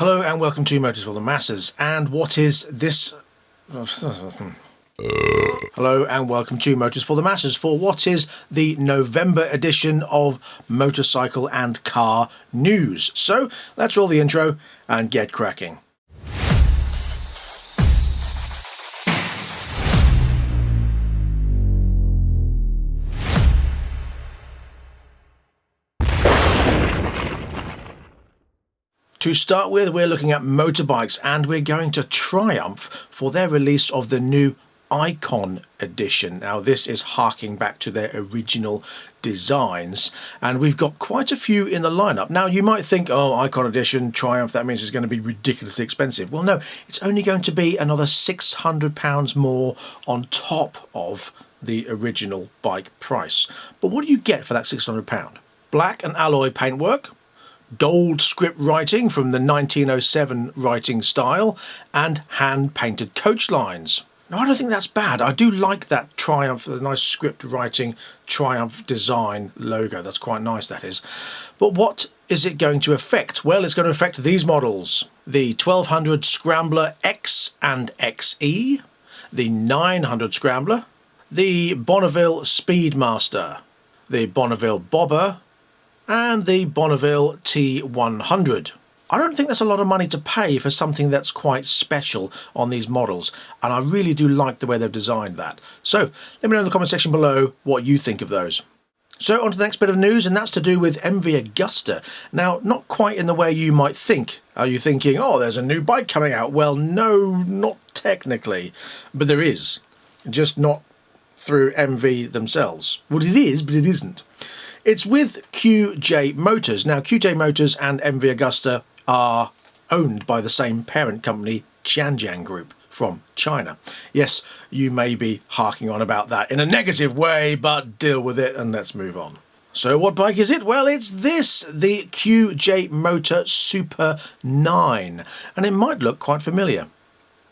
Hello and welcome to Motors for the Masses. And what is this? Hello and welcome to Motors for the Masses for what is the November edition of Motorcycle and Car News. So let's roll the intro and get cracking. To start with, we're looking at motorbikes and we're going to Triumph for their release of the new Icon edition. Now this is harking back to their original designs and we've got quite a few in the lineup. Now you might think, oh, Icon edition, Triumph, that means it's going to be ridiculously expensive. Well no, it's only going to be another £600 more on top of the original bike price. But what do you get for that £600? Black and alloy paintwork, gold script writing from the 1907 writing style, and hand-painted coach lines. Now I don't think that's bad. I do like that Triumph, the nice script writing Triumph design logo. That's quite nice, that is. But what is it going to affect? Well, it's going to affect these models. The 1200 Scrambler X and XE, the 900 Scrambler, the Bonneville Speedmaster, the Bonneville Bobber, and the Bonneville T100. I don't think that's a lot of money to pay for something that's quite special on these models, and I really do like the way they've designed that. So let me know in the comment section below what you think of those. So on to the next bit of news, and that's to do with MV Agusta. Now, not quite in the way you might think. Are you thinking, oh, there's a new bike coming out? Well, no, not technically, but there is. Just not through MV themselves. Well, it is, but it isn't. It's with QJ Motors. Now, QJ Motors and MV Agusta are owned by the same parent company, Jiangjiang Group, from China. Yes, you may be harking on about that in a negative way, but deal with it and let's move on. So what bike is it? Well, it's this, the QJ Motor Super 9, and it might look quite familiar.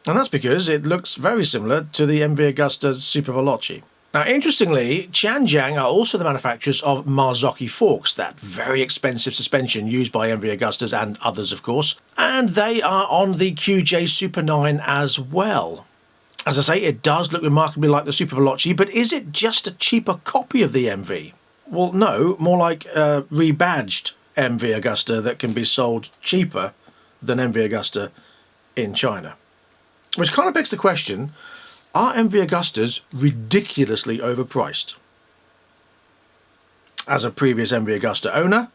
And that's because it looks very similar to the MV Agusta Super Veloce. Now, interestingly, Jiangjiang are also the manufacturers of Marzocchi forks, that very expensive suspension used by MV Agustas and others, of course, and they are on the QJ Super 9 as well. As I say, it does look remarkably like the Super Veloce, but is it just a cheaper copy of the MV? Well, no, more like a rebadged MV Agusta that can be sold cheaper than MV Agusta in China. Which kind of begs the question, are MV Agustas ridiculously overpriced? As a previous MV Agusta owner,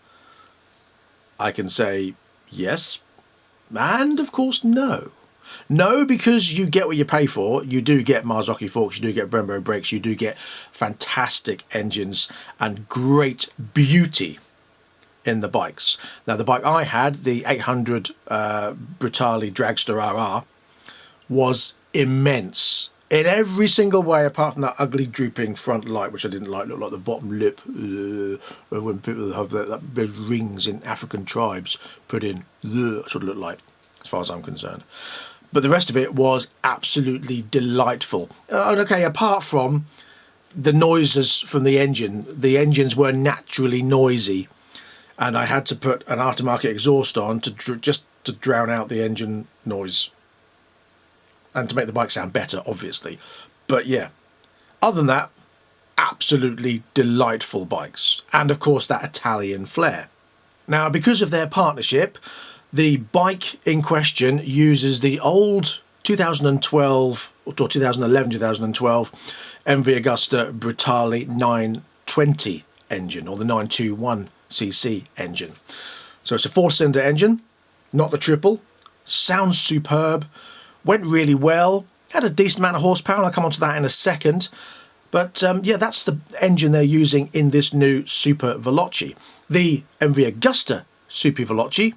I can say yes, and of course no. No, because you get what you pay for. You do get Marzocchi forks, you do get Brembo brakes, you do get fantastic engines and great beauty in the bikes. Now the bike I had, the 800 Brutale Dragster RR, was immense. In every single way, apart from that ugly drooping front light, which I didn't like, looked like the bottom lip when people have those rings in African tribes put in. That's what it looked like, as far as I'm concerned. But the rest of it was absolutely delightful. And okay, apart from the noises from the engines were naturally noisy, and I had to put an aftermarket exhaust on just to drown out the engine noise. And to make the bike sound better, obviously. But yeah, other than that, absolutely delightful bikes. And of course, that Italian flair. Now, because of their partnership, the bike in question uses the old 2012 or 2011-2012 MV Agusta Brutale 920 engine, or the 921cc engine. So it's a 4-cylinder engine, not the triple. Sounds superb. Went really well, had a decent amount of horsepower, and I'll come on to that in a second. But yeah, that's the engine they're using in this new Super Veloce. The MV Agusta Super Veloce,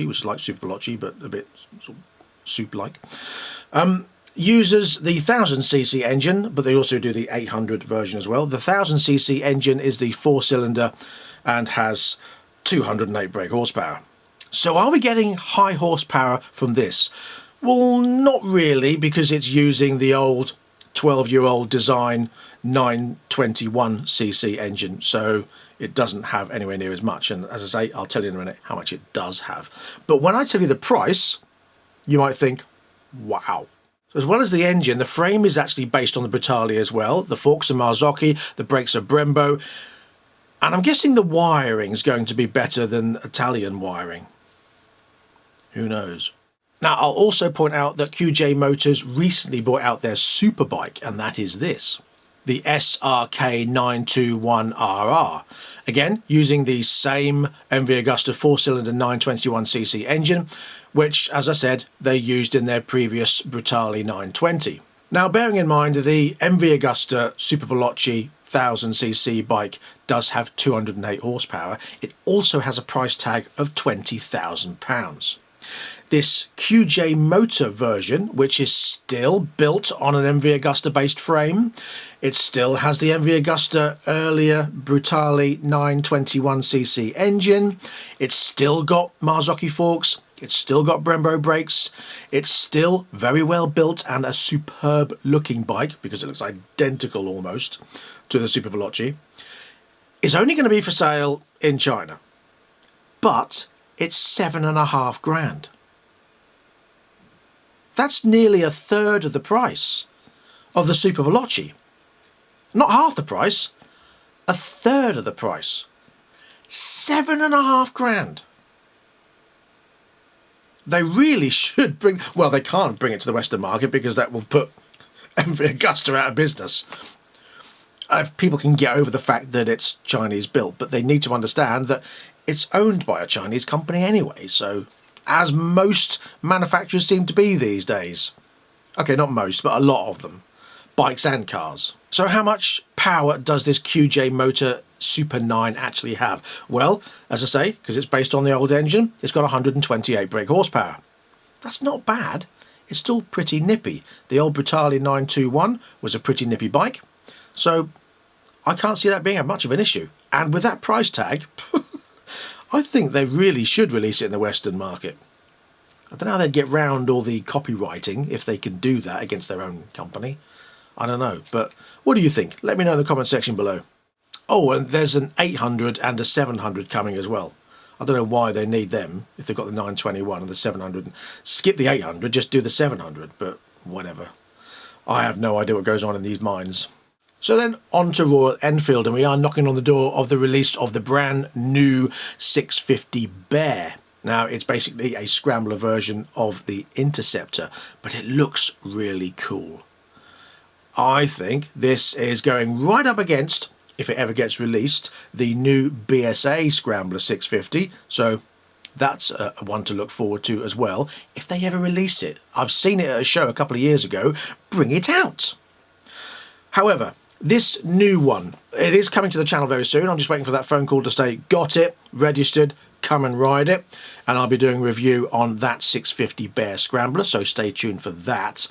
which is like Super Veloce, but a bit sort of soup-like, uses the 1000cc engine, but they also do the 800 version as well. The 1000cc engine is the 4-cylinder and has 208 brake horsepower. So are we getting high horsepower from this? Well, not really, because it's using the old 12-year-old design 921cc engine, so it doesn't have anywhere near as much. And as I say, I'll tell you in a minute how much it does have. But when I tell you the price, you might think, wow. So as well as the engine, the frame is actually based on the Brutale as well. The forks are Marzocchi, the brakes are Brembo, and I'm guessing the wiring is going to be better than Italian wiring. Who knows? Now, I'll also point out that QJ Motors recently brought out their superbike, and that is this, the SRK921RR. Again, using the same MV Agusta 4-cylinder 921cc engine, which, as I said, they used in their previous Brutale 920. Now, bearing in mind the MV Agusta Super Veloce 1000cc bike does have 208 horsepower, it also has a price tag of £20,000. This QJ Motor version, which is still built on an MV Agusta based frame, it still has the MV Agusta earlier Brutale 921cc engine, it's still got Marzocchi forks, it's still got Brembo brakes, it's still very well built and a superb looking bike because it looks identical almost to the Super Veloce. It's only going to be for sale in China, but it's $7,500. That's nearly a third of the price of the Super Veloce. Not half the price, a third of the price. $7,500. They really should bring, well, they can't bring it to the Western market because that will put MV Agusta out of business. If people can get over the fact that it's Chinese built, but they need to understand that it's owned by a Chinese company anyway, so as most manufacturers seem to be these days. Okay, not most, but a lot of them. Bikes and cars. So how much power does this QJ Motor Super 9 actually have? Well, as I say, because it's based on the old engine, it's got 128 brake horsepower. That's not bad. It's still pretty nippy. The old Brutale 921 was a pretty nippy bike, so I can't see that being much of an issue. And with that price tag, I think they really should release it in the Western market. I don't know how they'd get round all the copywriting if they can do that against their own company. I don't know, but what do you think? Let me know in the comment section below. Oh, and there's an 800 and a 700 coming as well. I don't know why they need them if they've got the 921 and the 700. Skip the 800, just do the 700, but whatever. I have no idea what goes on in these minds. So then on to Royal Enfield, and we are knocking on the door of the release of the brand new 650 Bear. Now, it's basically a scrambler version of the Interceptor, but it looks really cool. I think this is going right up against, if it ever gets released, the new BSA Scrambler 650, so that's a one to look forward to as well, if they ever release it. I've seen it at a show a couple of years ago. Bring it out! However, this new one, it is coming to the channel very soon. I'm just waiting for that phone call to say, got it, registered, come and ride it. And I'll be doing a review on that 650 Bear Scrambler, so stay tuned for that.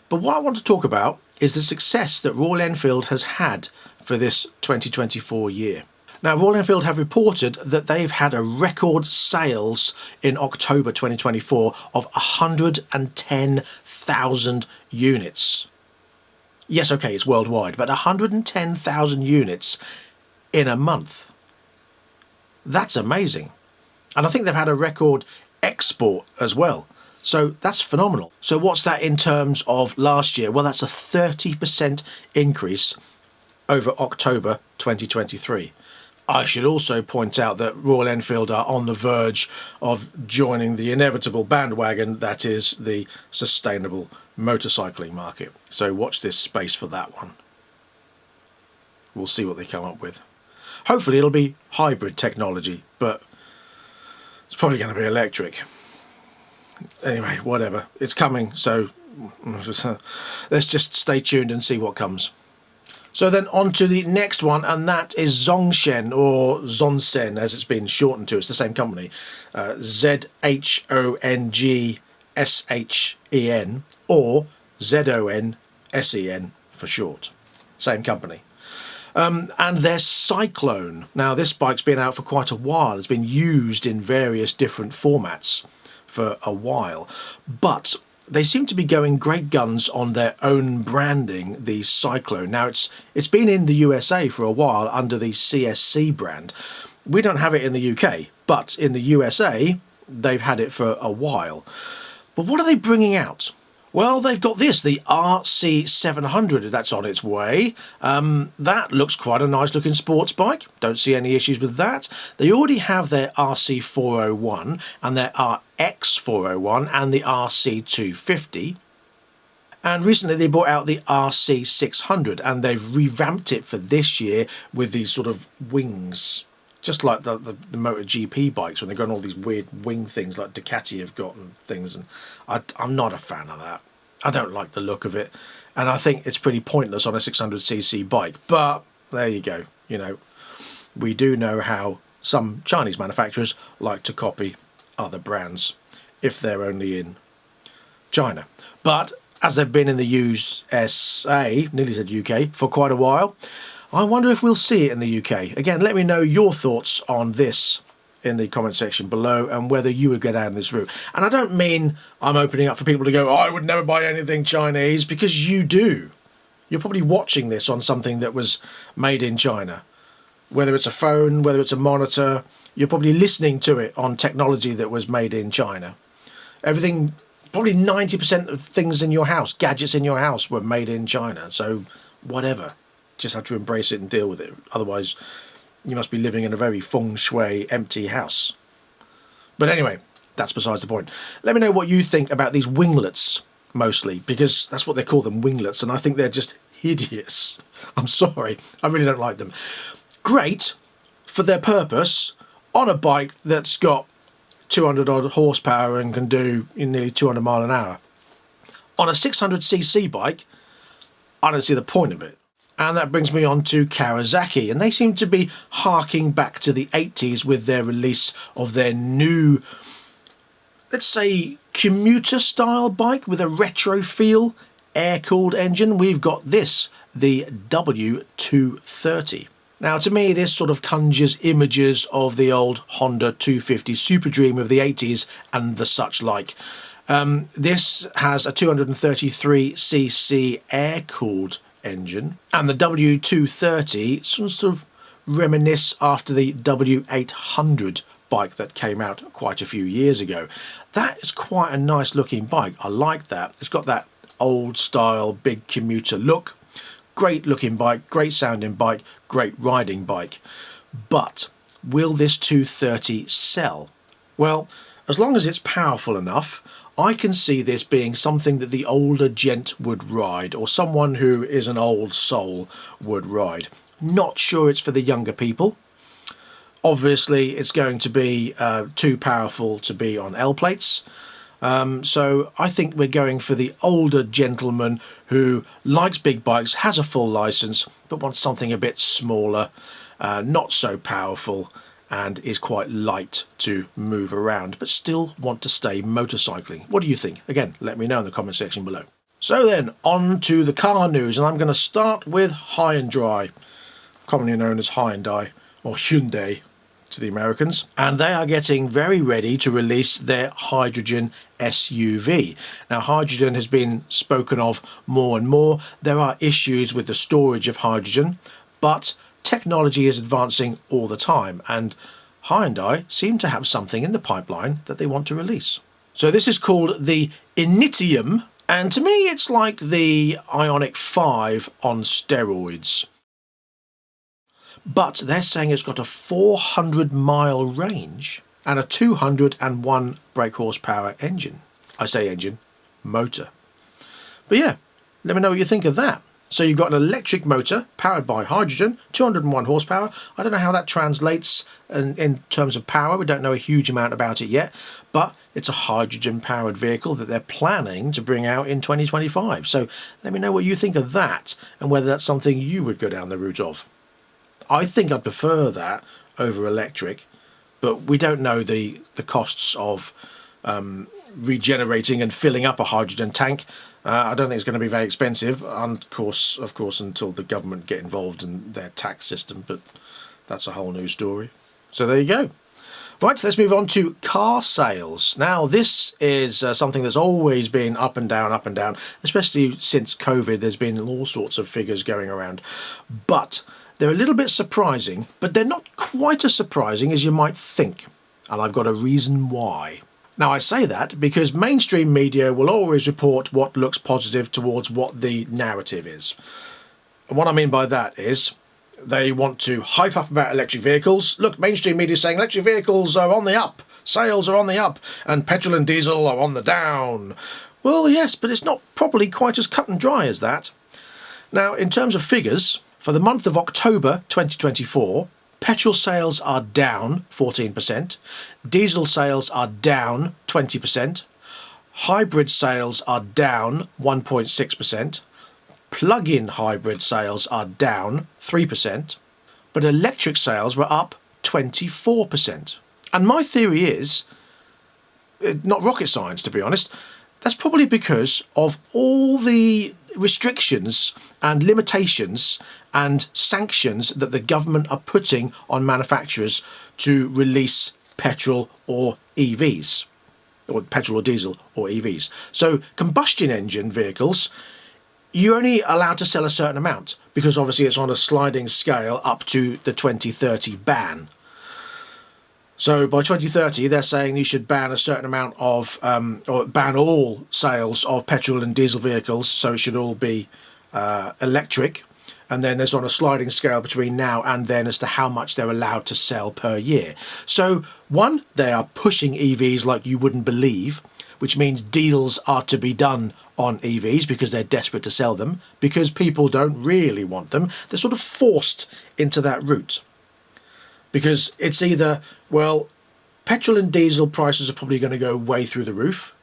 But what I want to talk about is the success that Royal Enfield has had for this 2024 year. Now, Royal Enfield have reported that they've had a record sales in October 2024 of 110,000 units. Yes, okay, it's worldwide, but 110,000 units in a month. That's amazing. And I think they've had a record export as well. So that's phenomenal. So what's that in terms of last year? Well, that's a 30% increase over October 2023. I should also point out that Royal Enfield are on the verge of joining the inevitable bandwagon that is the sustainable motorcycling market. So watch this space for that one. We'll see what they come up with. Hopefully it'll be hybrid technology, but it's probably going to be electric. Anyway, whatever. It's coming, so let's just stay tuned and see what comes. So then on to the next one, and that is Zongshen, or Zonsen as it's been shortened to. It's the same company. ZhongShen, or ZonSen for short. Same company. And their Cyclone. Now, this bike's been out for quite a while. It's been used in various different formats for a while. But they seem to be going great guns on their own branding, the Cyclone. Now, it's been in the USA for a while under the CSC brand. We don't have it in the UK, but in the USA, they've had it for a while. But what are they bringing out? Well, they've got this, the RC700, that's on its way. That looks quite a nice looking sports bike. Don't see any issues with that. They already have their RC401 and their RX401 and the RC250. And recently they brought out the RC600 and they've revamped it for this year with these sort of wings. Just like the MotoGP bikes when they've got all these weird wing things like Ducati have got and things. And I'm not a fan of that. I don't like the look of it. And I think it's pretty pointless on a 600cc bike. But there you go. You know, we do know how some Chinese manufacturers like to copy other brands if they're only in China. But as they've been in the USA, nearly said UK, for quite a while, I wonder if we'll see it in the UK. Again, let me know your thoughts on this in the comment section below and whether you would go down this route. And I don't mean I'm opening up for people to go, oh, I would never buy anything Chinese, because you do. You're probably watching this on something that was made in China. Whether it's a phone, whether it's a monitor, you're probably listening to it on technology that was made in China. Everything, probably 90% of things in your house, gadgets in your house were made in China. So whatever. Just have to embrace it and deal with it. Otherwise, you must be living in a very feng shui, empty house. But anyway, that's besides the point. Let me know what you think about these winglets, mostly, because that's what they call them, winglets, and I think they're just hideous. I'm sorry, I really don't like them. Great for their purpose on a bike that's got 200 odd horsepower and can do nearly 200 mile an hour. On a 600cc bike, I don't see the point of it. And that brings me on to Kawasaki, and they seem to be harking back to the 80s with their release of their new, let's say, commuter style bike with a retro feel, air-cooled engine. We've got this, the W230. Now, to me, this sort of conjures images of the old Honda 250 Super Dream of the 80s and the such like. This has a 233cc air-cooled engine, and the W230 sort of reminisce after the W800 bike that came out quite a few years ago. That is quite a nice looking bike. I like that. It's got that old style big commuter look. Great looking bike, great sounding bike, great riding bike. But will this 230 sell? Well, as long as it's powerful enough, I can see this being something that the older gent would ride, or someone who is an old soul would ride. Not sure it's for the younger people. Obviously, it's going to be too powerful to be on L plates. So I think we're going for the older gentleman who likes big bikes, has a full license, but wants something a bit smaller, not so powerful, and is quite light to move around, but still want to stay motorcycling. What do you think? Again, let me know in the comment section below. So then, on to the car news, and I'm going to start with Hyundai, commonly known as Hyundai, or Hyundai to the Americans, and they are getting very ready to release their hydrogen SUV. Now, hydrogen has been spoken of more and more. There are issues with the storage of hydrogen, but technology is advancing all the time, and Hyundai seem to have something in the pipeline that they want to release. So this is called the Initium, and to me it's like the Ioniq 5 on steroids. But they're saying it's got a 400-mile range and a 201 brake horsepower engine. I say engine, motor. But yeah, let me know what you think of that. So you've got an electric motor powered by hydrogen, 201 horsepower. I don't know how that translates in terms of power. We don't know a huge amount about it yet, but it's a hydrogen powered vehicle that they're planning to bring out in 2025. So let me know what you think of that and whether that's something you would go down the route of. I think I'd prefer that over electric, but we don't know the costs of regenerating and filling up a hydrogen tank. I don't think it's going to be very expensive, of course, until the government get involved in their tax system, but that's a whole new story. So there you go. Right, let's move on to car sales. Now, this is something that's always been up and down, especially since COVID. There's been all sorts of figures going around. But they're a little bit surprising, but they're not quite as surprising as you might think. And I've got a reason why. Now, I say that because mainstream media will always report what looks positive towards what the narrative is. And what I mean by that is they want to hype up about electric vehicles. Look, mainstream media is saying electric vehicles are on the up, sales are on the up, and petrol and diesel are on the down. Well, yes, but it's not probably quite as cut and dry as that. Now, in terms of figures, for the month of October 2024, petrol sales are down 14%, diesel sales are down 20%, hybrid sales are down 1.6%, plug-in hybrid sales are down 3%, but electric sales were up 24%. And my theory is, not rocket science to be honest, that's probably because of all the restrictions and limitations and sanctions that the government are putting on manufacturers to release petrol or EVs, or petrol or diesel or EVs. So combustion engine vehicles, you're only allowed to sell a certain amount because obviously it's on a sliding scale up to the 2030 ban. So by 2030, they're saying you should ban a certain amount of, or ban all sales of petrol and diesel vehicles. So it should all be electric. And then there's on a sliding scale between now and then as to how much they're allowed to sell per year. So one, they are pushing EVs like you wouldn't believe, which means deals are to be done on EVs because they're desperate to sell them, because people don't really want them. They're sort of forced into that route. Because it's either, well, petrol and diesel prices are probably going to go way through the roof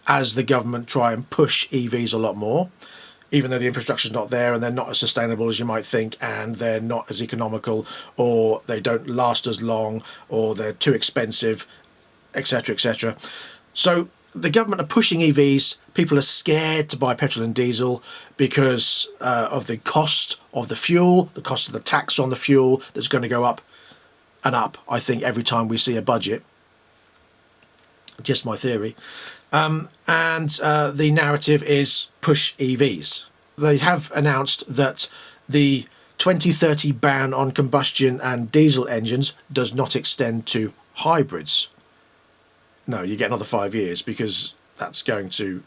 as the government try and push EVs a lot more, even though the infrastructure's not there and they're not as sustainable as you might think, and they're not as economical, or they don't last as long, or they're too expensive, etc., etc. So the government are pushing EVs. People are scared to buy petrol and diesel because of the cost of the fuel, the cost of the tax on the fuel that's going to go up and up, I think, every time we see a budget. Just my theory. And the narrative is push EVs. They have announced that the 2030 ban on combustion and diesel engines does not extend to hybrids. No, you get another 5 years because that's going to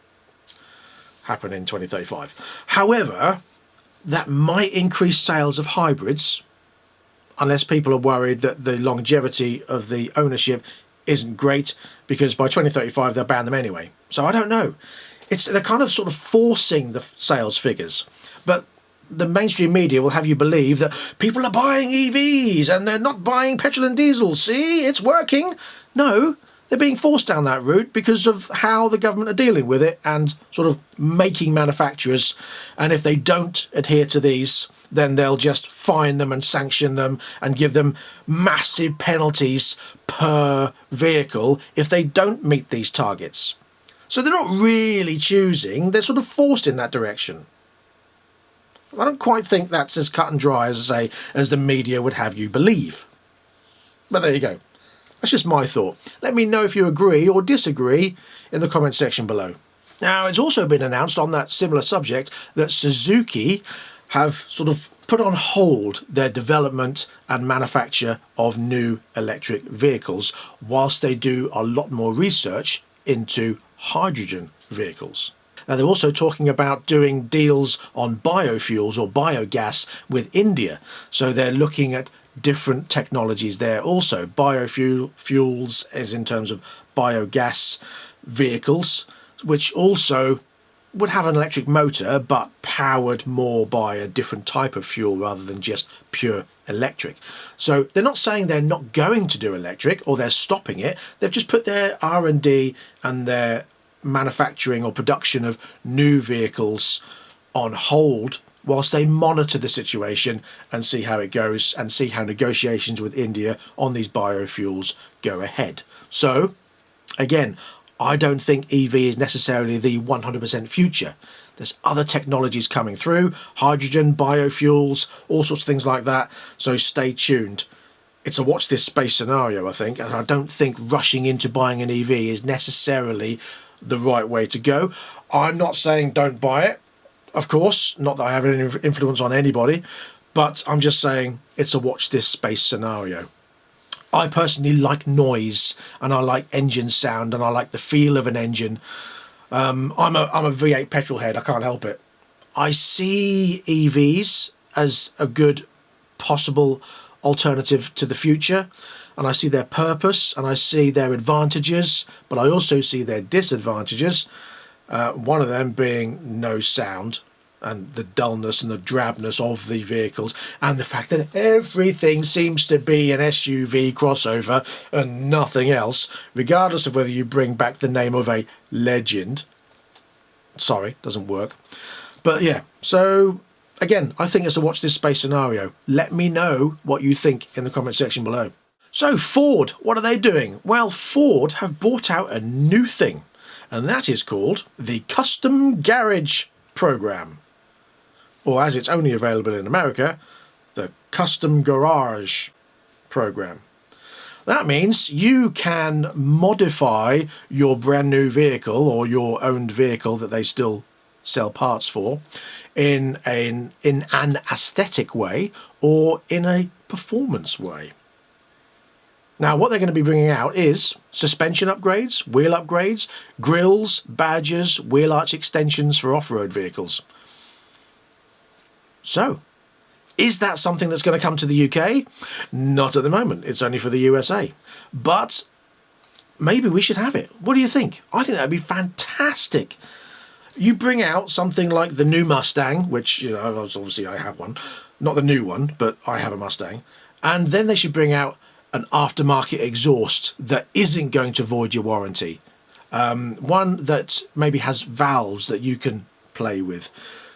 happen in 2035. However, that might increase sales of hybrids unless people are worried that the longevity of the ownership isn't great, because by 2035 they'll ban them anyway. So I don't know. They're kind of sort of forcing the sales figures. But the mainstream media will have you believe that people are buying EVs and they're not buying petrol and diesel. See, it's working. No. They're being forced down that route because of how the government are dealing with it and sort of making manufacturers. And if they don't adhere to these, then they'll just fine them and sanction them and give them massive penalties per vehicle if they don't meet these targets. So they're not really choosing, they're sort of forced in that direction. I don't quite think that's as cut and dry, as I say, as the media would have you believe. But there you go. That's just my thought. Let me know if you agree or disagree in the comment section below. Now, it's also been announced on that similar subject that Suzuki have sort of put on hold their development and manufacture of new electric vehicles whilst they do a lot more research into hydrogen vehicles. Now, they're also talking about doing deals on biofuels or biogas with India. So they're looking at different technologies there also. Biofuels is in terms of biogas vehicles, which also would have an electric motor but powered more by a different type of fuel rather than just pure electric. So they're not saying they're not going to do electric or they're stopping it. They've just put their R&D and their manufacturing or production of new vehicles on hold whilst they monitor the situation and see how it goes and see how negotiations with India on these biofuels go ahead. So, again, I don't think EV is necessarily the 100% future. There's other technologies coming through, hydrogen, biofuels, all sorts of things like that. So stay tuned. it's a watch this space scenario, I think, and I don't think rushing into buying an EV is necessarily the right way to go. I'm not saying don't buy it, of course, not that I have any influence on anybody, but I'm just saying it's a watch this space scenario. I personally like noise, and I like engine sound, and I like the feel of an engine. I'm a V8 petrol head, I can't help it. I see EVs as a good possible alternative to the future, and I see their purpose and I see their advantages, but I also see their disadvantages, one of them being no sound and the dullness and the drabness of the vehicles, and the fact that everything seems to be an SUV crossover and nothing else, regardless of whether you bring back the name of a legend. Sorry, doesn't work. But yeah, so again, I think it's a watch this space scenario. Let me know what you think in the comment section below. So Ford, what are they doing? Well, Ford have brought out a new thing, and that is called the Custom Garage Program. Or as it's only available in America, the Custom Garage Program. That means you can modify your brand new vehicle or your owned vehicle that they still sell parts for in an aesthetic way or in a performance way. Now, what they're going to be bringing out is suspension upgrades, wheel upgrades, grills, badges, wheel arch extensions for off-road vehicles. So, is that something that's going to come to the UK? Not at the moment. It's only for the USA. But maybe we should have it. What do you think? I think that would be fantastic. You bring out something like the new Mustang, which, you know, obviously I have one. Not the new one, but I have a Mustang. And then they should bring out an aftermarket exhaust that isn't going to void your warranty. One that maybe has valves that you can play with,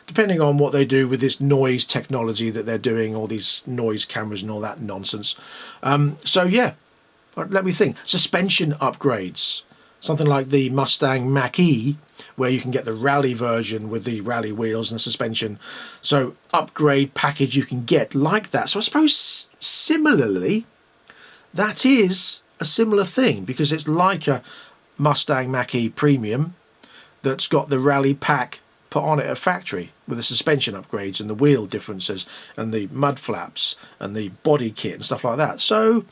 depending on what they do with this noise technology that they're doing, all these noise cameras and all that nonsense. So yeah, let me think. Suspension upgrades. Something like the Mustang Mach-E, where you can get the rally version with the rally wheels and the suspension. So upgrade package you can get like that. So I suppose similarly, that is a similar thing, because it's like a Mustang Mach-E Premium that's got the rally pack put on it at factory with the suspension upgrades and the wheel differences and the mud flaps and the body kit and stuff like that. So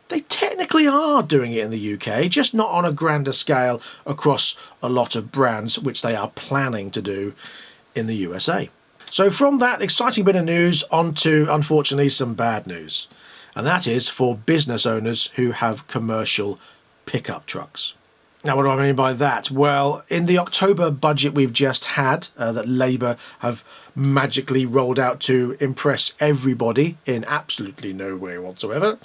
they technically are doing it in the UK, just not on a grander scale across a lot of brands, which they are planning to do in the USA. So from that exciting bit of news on to, unfortunately, some bad news. And that is for business owners who have commercial pickup trucks. Now, what do I mean by that? Well, in the October budget we've just had, that Labour have magically rolled out to impress everybody in absolutely no way whatsoever,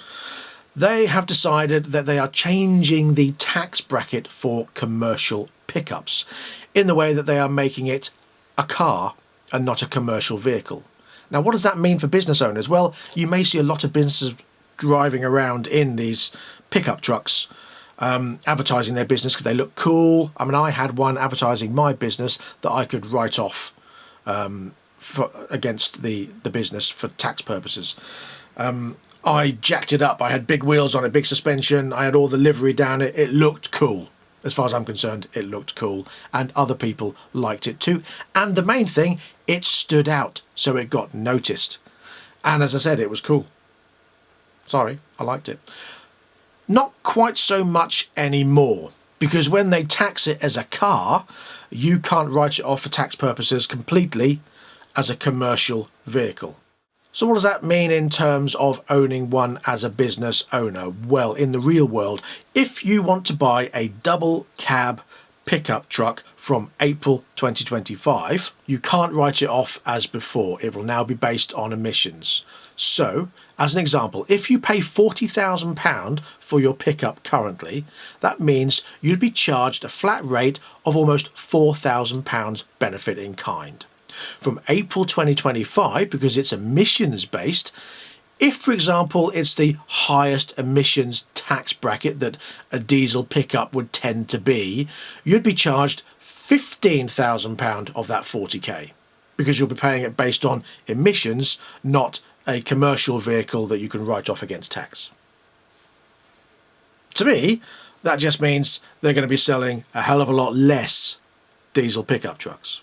they have decided that they are changing the tax bracket for commercial pickups in the way that they are making it a car and not a commercial vehicle. Now, what does that mean for business owners? Well, you may see a lot of businesses driving around in these pickup trucks, advertising their business because they look cool. I mean, I had one advertising my business that I could write off against the business for tax purposes. I jacked it up. I had big wheels on it, big suspension. I had all the livery down it. It looked cool. As far as I'm concerned, it looked cool. And other people liked it too. And the main thing, it stood out. So it got noticed. And as I said, it was cool. Sorry, I liked it. Not quite so much anymore, because when they tax it as a car, you can't write it off for tax purposes completely as a commercial vehicle. So what does that mean in terms of owning one as a business owner? Well, in the real world, if you want to buy a double cab pickup truck from April 2025, you can't write it off as before. It will now be based on emissions. So, as an example, if you pay £40,000 for your pickup currently, that means you'd be charged a flat rate of almost £4,000 benefit in kind. From April 2025, because it's emissions based, if, for example, it's the highest emissions tax bracket that a diesel pickup would tend to be, you'd be charged £15,000 of that 40k, because you'll be paying it based on emissions, not a commercial vehicle that you can write off against tax. To me, that just means they're going to be selling a hell of a lot less diesel pickup trucks.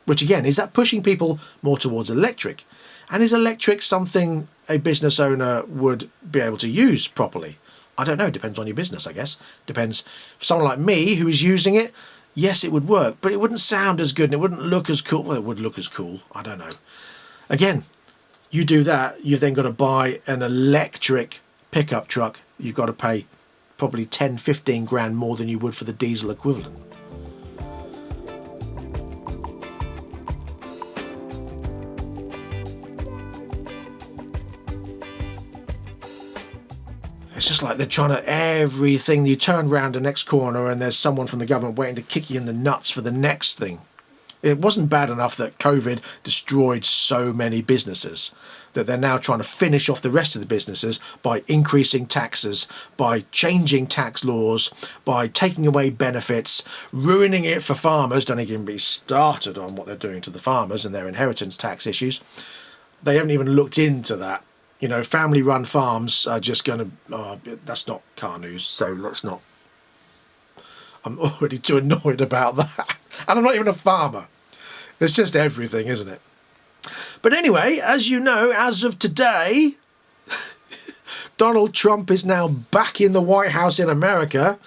Which again, is that pushing people more towards electric? And is electric something a business owner would be able to use properly? I don't know, depends on your business, I guess. Depends. For someone like me who is using it, yes, it would work, but it wouldn't sound as good and it wouldn't look as cool. Well, it would look as cool, I don't know. Again, you do that, you've then got to buy an electric pickup truck. You've got to pay probably 10, 15 grand more than you would for the diesel equivalent. It's just like they're trying to everything. You turn around the next corner and there's someone from the government waiting to kick you in the nuts for the next thing. It wasn't bad enough that COVID destroyed so many businesses that they're now trying to finish off the rest of the businesses by increasing taxes, by changing tax laws, by taking away benefits, ruining it for farmers. Don't even be started on what they're doing to the farmers and their inheritance tax issues. They haven't even looked into that. You know, family-run farms are just going to... that's not car news, so let's not... I'm already too annoyed about that. And I'm not even a farmer. It's just everything, isn't it? But anyway, as you know, as of today, Donald Trump is now back in the White House in America.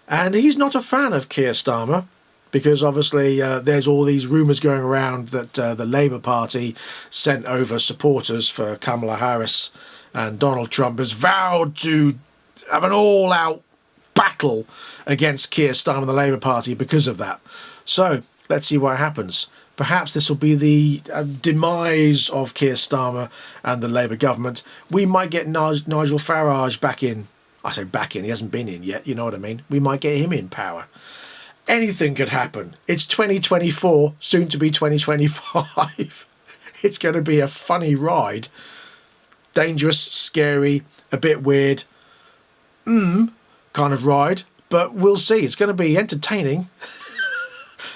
And he's not a fan of Keir Starmer. Because obviously there's all these rumours going around that the Labour Party sent over supporters for Kamala Harris, and Donald Trump has vowed to have an all-out battle against Keir Starmer and the Labour Party because of that. So let's see what happens. Perhaps this will be the demise of Keir Starmer and the Labour government. We might get Nigel Farage back in. I say back in, he hasn't been in yet, you know what I mean. We might get him in power. Anything could happen. It's 2024, soon to be 2025. It's going to be a funny ride. Dangerous, scary, a bit weird. Kind of ride. But we'll see. It's going to be entertaining.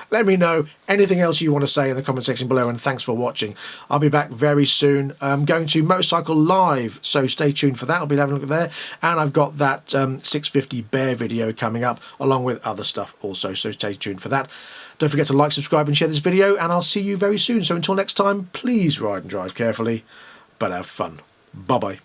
Let me know anything else you want to say in the comment section below, and thanks for watching. I'll be back very soon. I'm going to Motorcycle Live, so stay tuned for that. I'll be having a look at there. And I've got that 650 Bear video coming up, along with other stuff also, so stay tuned for that. Don't forget to like, subscribe and share this video, and I'll see you very soon. So until next time, please ride and drive carefully, but have fun. Bye-bye.